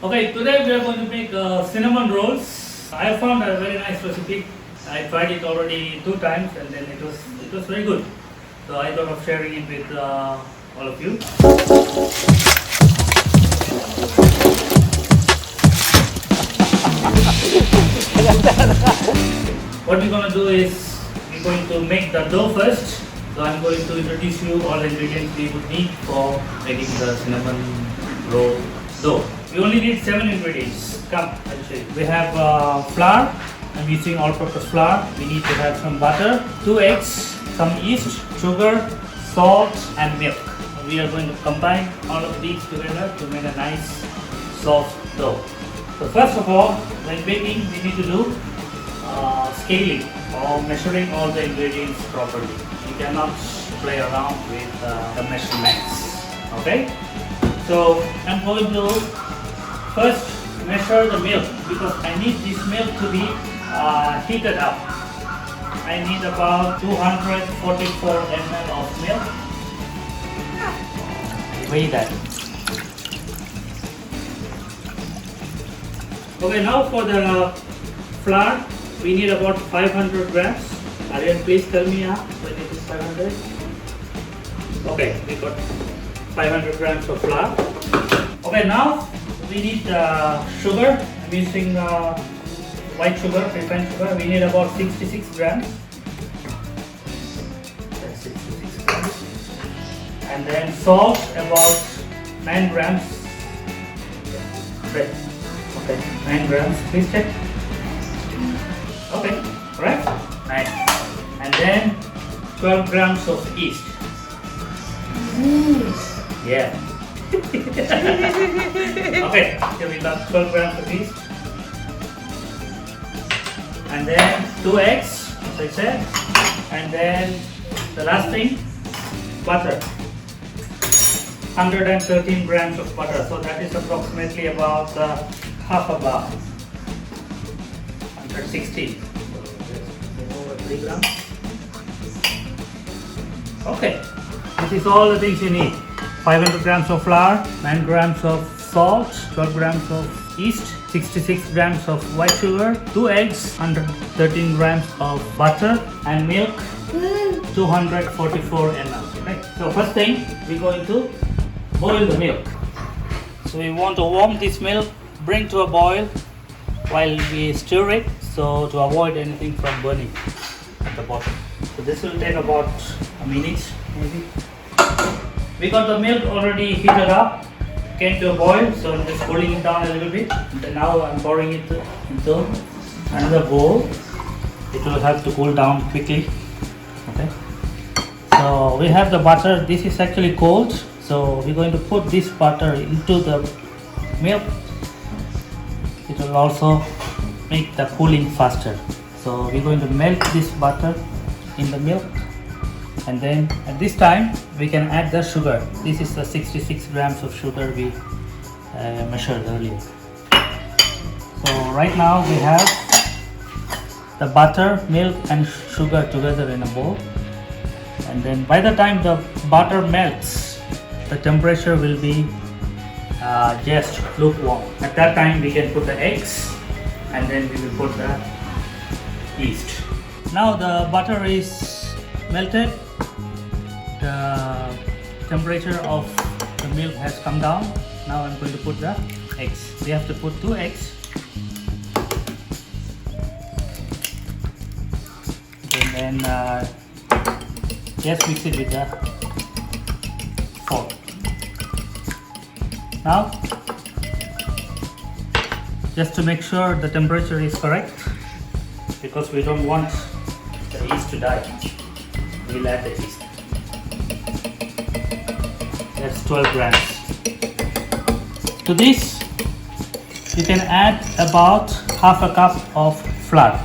Okay, today we are going to make cinnamon rolls. I found a very nice recipe. I tried it already 2 times and then it was very good. So I thought of sharing it with all of you. What we're going to do is we're going to make the dough first. So I'm going to introduce you all the ingredients we would need for making the cinnamon roll dough. We only need 7 ingredients. Come, I'll show you. We have flour. I'm using all-purpose flour. We need to have some butter, 2 eggs, some yeast, sugar, salt, and milk. We are going to combine all of these together to make a nice soft dough. So first of all, when baking, we need to do scaling or measuring all the ingredients properly. You cannot play around with the measurements. Okay? So I'm going to first measure the milk because I need this milk to be heated up. I need about 244 ml of milk. Weigh that. Okay, now for the flour, we need about 500 grams. Aryan, please tell me when it is 500. Okay, we got 500 grams of flour. Okay, now we need sugar. I'm using white sugar, refined sugar. We need about 66 grams. That's 66 grams. And then salt, about 9 grams. Okay, 9 grams. Please check. Okay, correct? 9. And then 12 grams of yeast. Yeah. Okay, here we got 12 grams of yeast. And then 2 eggs, as I said. And then the last thing, butter. 113 grams of butter. So that is approximately about half a bar. 160. Over 3 grams. Okay, this is all the things you need. 500 grams of flour, 9 grams of salt, 12 grams of yeast, 66 grams of white sugar, 2 eggs, 113 grams of butter, and milk, 244 ml. Okay. So first thing, we're going to boil the milk. So we want to warm this milk, bring to a boil while we stir it, so to avoid anything from burning at the bottom. So this will take about a minute maybe. We got the milk already heated up, came to a boil, so I'm just cooling it down a little bit. And now I'm pouring it into another bowl. It will have to cool down quickly. Okay. So we have the butter. This is actually cold, so we're going to put this butter into the milk. It will also make the cooling faster. So we're going to melt this butter in the milk. And then at this time we can add the sugar. This is the 66 grams of sugar we measured earlier. So right now we have the butter, milk and sugar together in a bowl. And then by the time the butter melts, the temperature will be just lukewarm. At that time we can put the eggs and then we will put the yeast. Now the butter is melted. The temperature of the milk has come down. Now I'm going to put the eggs. We have to put 2 eggs. And then just mix it with the fork. Now, just to make sure the temperature is correct, because we don't want the yeast to die, we'll add the yeast. That's 12 grams. To this, you can add about half a cup of flour.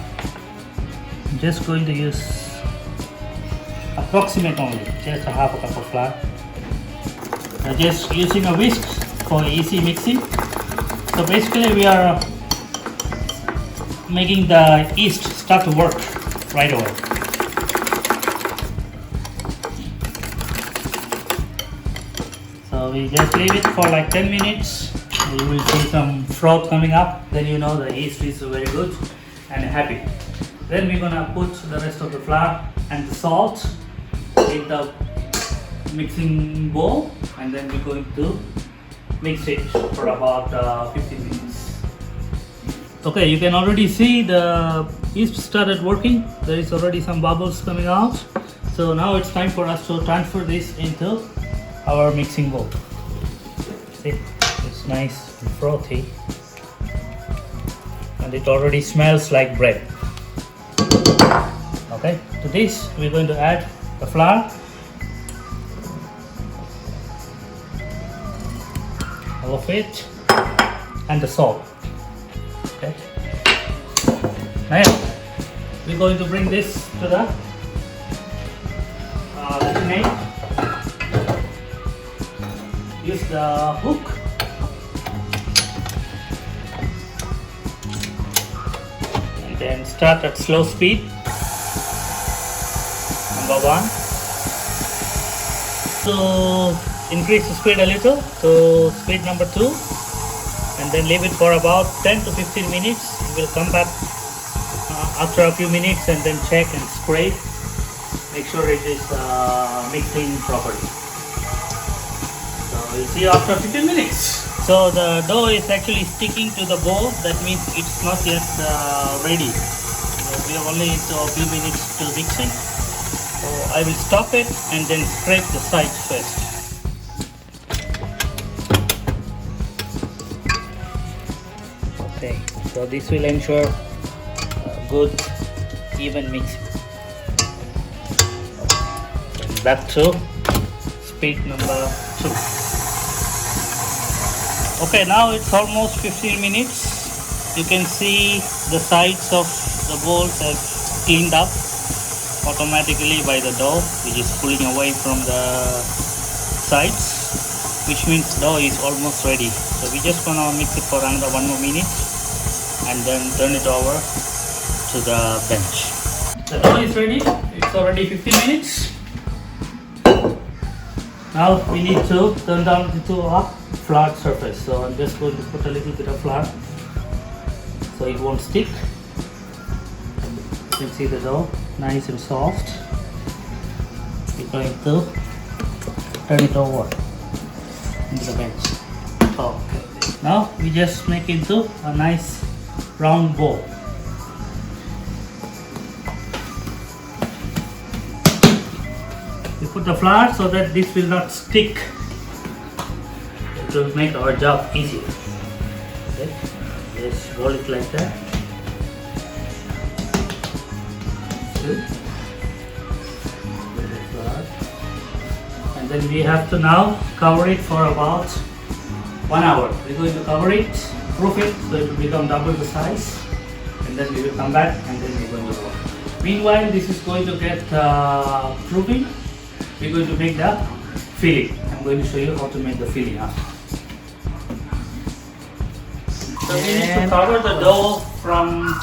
I'm just going to use approximate only, just a half a cup of flour. I'm just using a whisk for easy mixing. So basically we are making the yeast start to work right away. So we just leave it for like 10 minutes You will see some froth coming up, then you know the yeast is very good and happy. Then we're gonna put the rest of the flour and the salt in the mixing bowl, and then we're going to mix it for about 15 minutes. Okay, you can already see the yeast started working. There is already some bubbles coming out. So now it's time for us to transfer this into our mixing bowl. See, it's nice and frothy, and it already smells like bread. Okay, to this we're going to add the flour, all of it, and the salt. Okay, now we're going to bring this to the mix. Use the hook and then start at slow speed. Number 1. So increase the speed a little to speed number 2, and then leave it for about 10 to 15 minutes. We will come back after a few minutes and then check and scrape. Make sure it is mixing properly. So we'll see you after 15 minutes. So the dough is actually sticking to the bowl. That means it's not yet ready. So we have only a few minutes till mixing. So I will stop it and then scrape the sides first. Okay, so this will ensure good even mixing. And back to speed number 2. Okay, now it's almost 15 minutes. You can see the sides of the bowls have cleaned up automatically by the dough, which is pulling away from the sides, which means dough is almost ready. So we just gonna mix it for another 1 more minute and then turn it over to the bench. The dough is ready. It's already 15 minutes. Now we need to turn down into a flat surface. So I'm just going to put a little bit of flour so it won't stick. You can see the dough, nice and soft. We're going to turn it over into the bench. Okay. Now we just make into a nice round bowl. We put the flour so that this will not stick. It will make our job easier. Okay. Just roll it like that. And then we have to now cover it for about 1 hour. We're going to cover it, proof it, so it will become double the size, and then we will come back and then we're going to roll. Meanwhile, this is going to get proofing. We're going to make the filling. I'm going to show you how to make the filling after. So we need to cover the dough from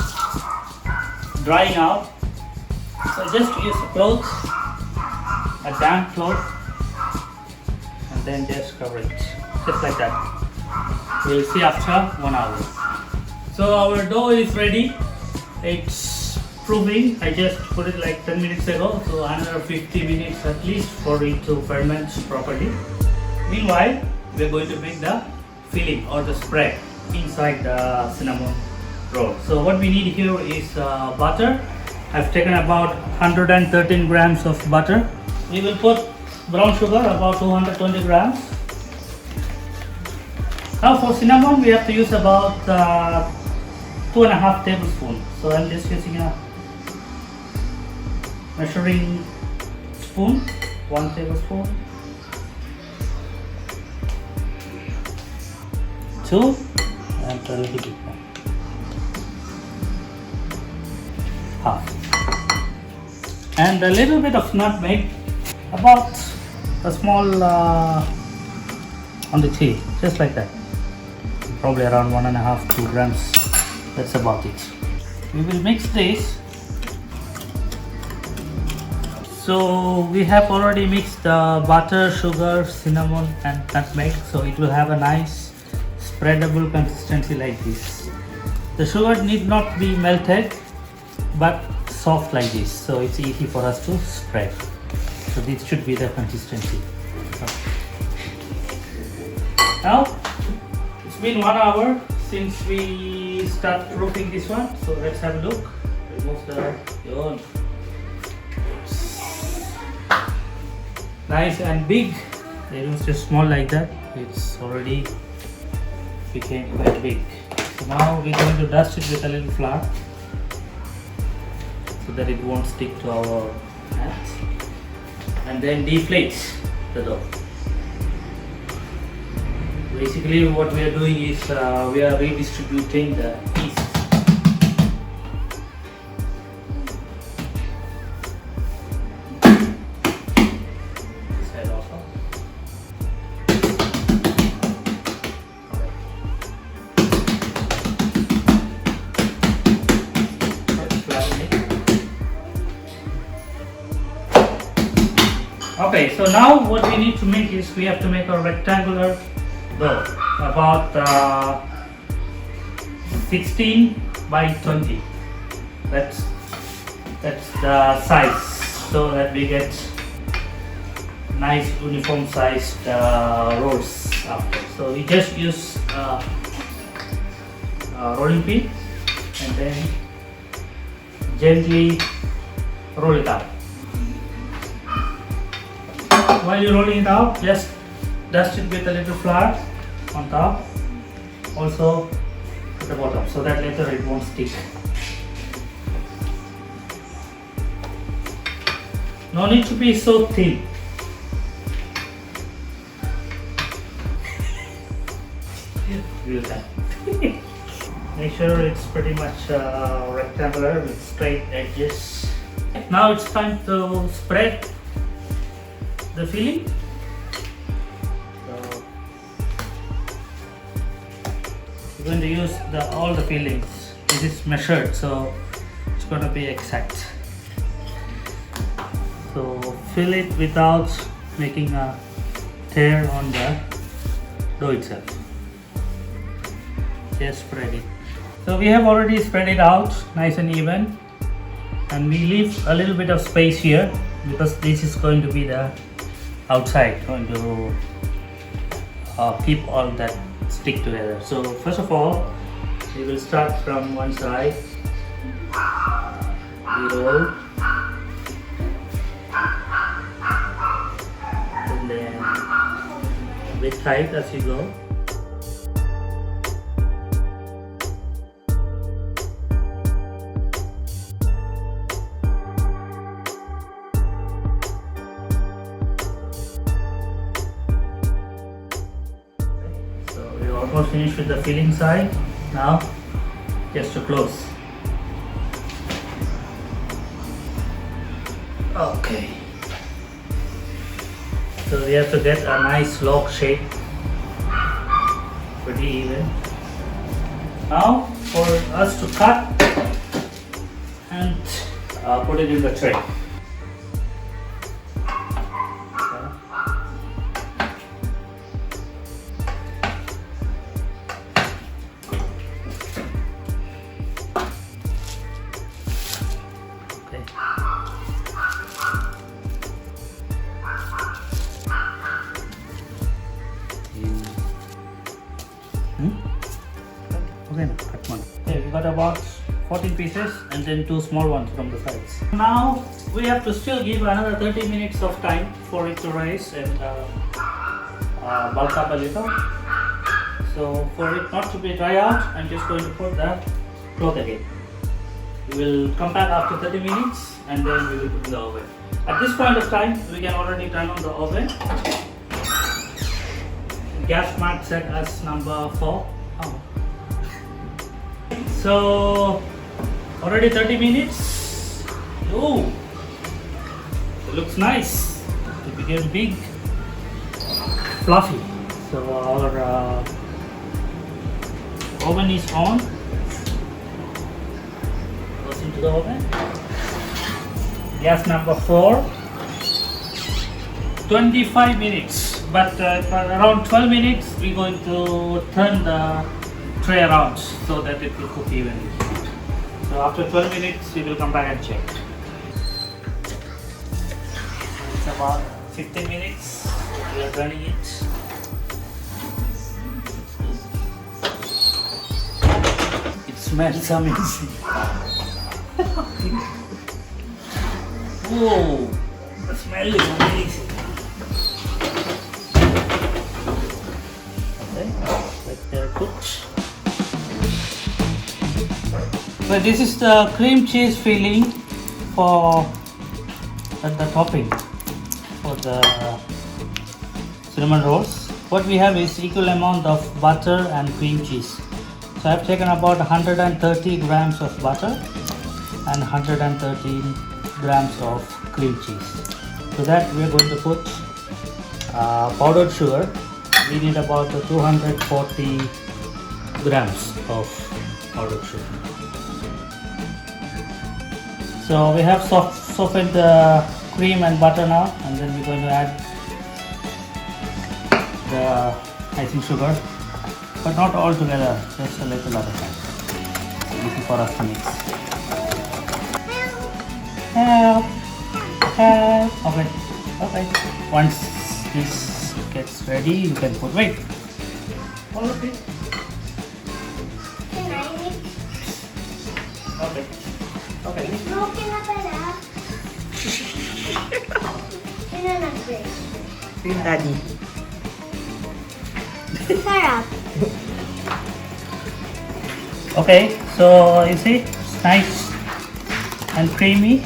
drying out. So just use a cloth, a damp cloth, and then just cover it, just like that. We'll see after 1 hour. So our dough is ready. It's proving. I just put it like 10 minutes ago, so another 50 minutes at least for it to ferment properly. Meanwhile, we're going to make the filling or the spread inside the cinnamon roll. So what we need here is butter. I've taken about 113 grams of butter. We will put brown sugar, about 220 grams. Now for cinnamon, we have to use about 2.5 tablespoons. So I'm just using a measuring spoon, 1 tablespoon, 2, and a little bit more, half. And a little bit of nutmeg, about a small on the tip, just like that, probably around 1.5 to 2 grams. That's about it. We will mix this. So we have already mixed the butter, sugar, cinnamon and nutmeg, so it will have a nice spread spreadable consistency like this. The sugar need not be melted, but soft like this, so it's easy for us to spread. So this should be the consistency. Now it's been 1 hour since we start proofing this one, so let's have a look. Remove the yarn. Nice and big. It was just small like that. It's already became quite big. So now we're going to dust it with a little flour so that it won't stick to our hands, and then deflate the dough. Basically what we are doing is we are redistributing the yeast. This side also. Okay, so now what we need to make is we have to make a rectangular dough about 16 by 20. That's the size, so that we get nice uniform sized rolls after. So we just use rolling pin and then gently roll it out. While you're rolling it out, just dust it with a little flour on top, also at the bottom, so that later it won't stick. No need to be so thin. Make sure it's pretty much rectangular with straight edges. Now it's time to spread the filling. So we're going to use all the fillings. This is measured, so it's going to be exact. So fill it without making a tear on the dough itself. Just spread it. So we have already spread it out nice and even, and we leave a little bit of space here because this is going to be the outside, going to keep all that stick together. So first of all, we will start from one side. We roll, and then a bit tight as you go. Almost finished with the filling side. Now just to close. Okay, so we have to get a nice log shape, pretty even. Now for us to cut and put it in the tray. Okay, we got about 14 pieces and then 2 small ones from the sides. Now we have to still give another 30 minutes of time for it to rise and bulk up a little. So for it not to be dry out, I'm just going to put the cloth again. We will come back after 30 minutes and then we will put in the oven. At this point of time, we can already turn on the oven. Gas mark set as number 4. Oh. So already 30 minutes. Oh, it looks nice. It became big, fluffy. So our oven is on. Goes into the oven. Gas number 4. 25 minutes. but for around 12 minutes we're going to turn the tray around so that it will cook evenly. So after 12 minutes we will come back and check. It's about 15 minutes. We are turning it. It smells amazing. Whoa, the smell is amazing. Okay, like they're cooked. So this is the cream cheese filling for the topping for the cinnamon rolls. What we have is equal amount of butter and cream cheese. So I've taken about 130 grams of butter and 113 grams of cream cheese. To that we are going to put powdered sugar. We need about 240 grams of powdered sugar. So we have softened the cream and butter now, and then we're going to add the icing sugar, but not all together, just a little at a time. Easy for us to mix. Help! Help! Okay, okay. Once this gets ready, you can put. Wait. All of it. Can I mix? Okay. Okay. Broken na pala. Sino nag-break? Yung daddy. Sarap. Okay, so you see, it's nice and creamy.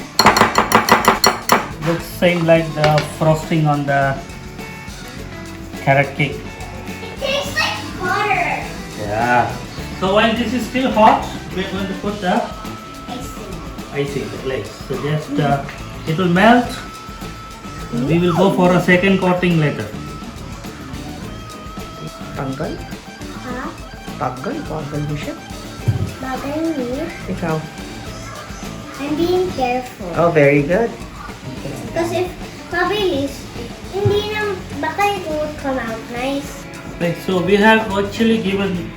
Looks same like the frosting on the carrot cake. It tastes like butter. Yeah. So while this is still hot, we're going to put the Icing. icing, the glaze. So just it will melt. We will go for a second coating later. Tanggal? Ha? Tanggal? Tanggal mo siya? Bagay ni. Ikaw? I'm being careful. Oh, very good. Because if mabilis, hindi na, baka it won't come out nice. Right, so we have actually given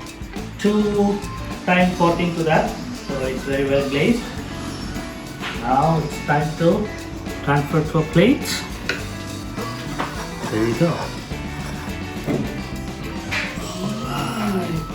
2 time coating to that. So it's very well glazed. Now it's time to transfer to a plate. There you go. Alright.